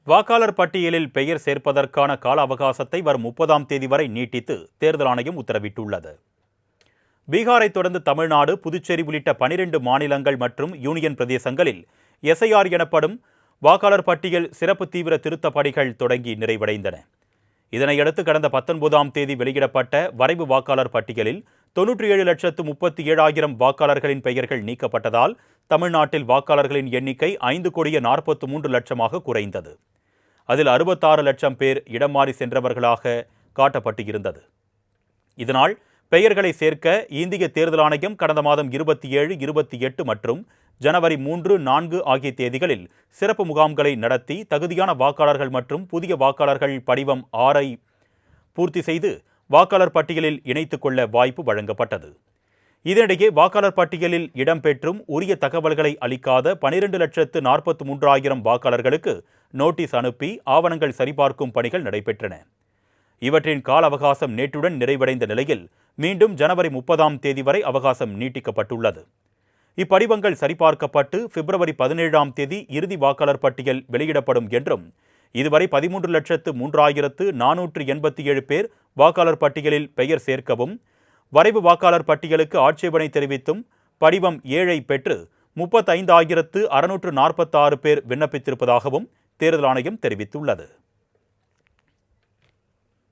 வாக்காளர் பட்டியலில் பெயர் சேர்ப்பதற்கான கால அவகாசத்தை வரும் 30ஆம் தேதி வரை நீட்டித்து தேர்தல் ஆணையம் உத்தரவிட்டுள்ளது. பீகாரை தொடர்ந்து தமிழ்நாடு, புதுச்சேரி உள்ளிட்ட 12 மாநிலங்கள் மற்றும் யூனியன் பிரதேசங்களில் எஸ்ஐஆர் எனப்படும் வாக்காளர் பட்டியல் சிறப்பு தீவிர திருத்த பணிகள் தொடங்கி நிறைவடைந்தன. இதனையடுத்து கடந்த 19ஆம் தேதி வெளியிடப்பட்ட வரைவு வாக்காளர் பட்டியலில் 97,37,000 வாக்காளர்களின் பெயர்கள் நீக்கப்பட்டதால் தமிழ்நாட்டில் வாக்காளர்களின் எண்ணிக்கை 5,43,00,000 குறைந்தது. அதில் 66 லட்சம் பேர் இடம் மாறி சென்றவர்களாக காட்டப்பட்டிருந்தது. இதனால் பெயர்களை சேர்க்க இந்திய தேர்தல் ஆணையம் கடந்த மாதம் 27, 28 மற்றும் ஜனவரி 3, 4 ஆகிய தேதிகளில் சிறப்பு முகாம்களை நடத்தி தகுதியான வாக்காளர்கள் மற்றும் புதிய வாக்காளர்கள் படிவம் 6ஐ பூர்த்தி செய்து வாக்காளர் பட்டியலில் இணைத்துக் கொள்ள வாய்ப்பு வழங்கப்பட்டது. இதனிடையே வாக்காளர் பட்டியலில் இடம்பெற்றும் உரிய தகவல்களை அளிக்காத 12,43,000 வாக்காளர்களுக்கு நோட்டீஸ் அனுப்பி ஆவணங்கள் சரிபார்க்கும் பணிகள் நடைபெற்றன. இவற்றின் கால அவகாசம் நேற்றுடன் நிறைவடைந்த நிலையில் மீண்டும் ஜனவரி 30ஆம் தேதி வரை அவகாசம் நீட்டிக்கப்பட்டுள்ளது. இப்படிவங்கள் சரிபார்க்கப்பட்டு பிப்ரவரி 17ஆம் தேதி இறுதி வாக்காளர் பட்டியல் வெளியிடப்படும் என்றும் இதுவரை 13,03,487 பேர் வாக்காளர் பட்டியலில் பெயர் சேர்க்கவும் வரைவு வாக்காளர் பட்டியலுக்கு ஆட்சேபனை தெரிவித்தும் படிவம் 7ஐ பெற்று 35,646 பேர் விண்ணப்பித்திருப்பதாகவும் தேர்தல் ஆணையம் தெரிவித்துள்ளது.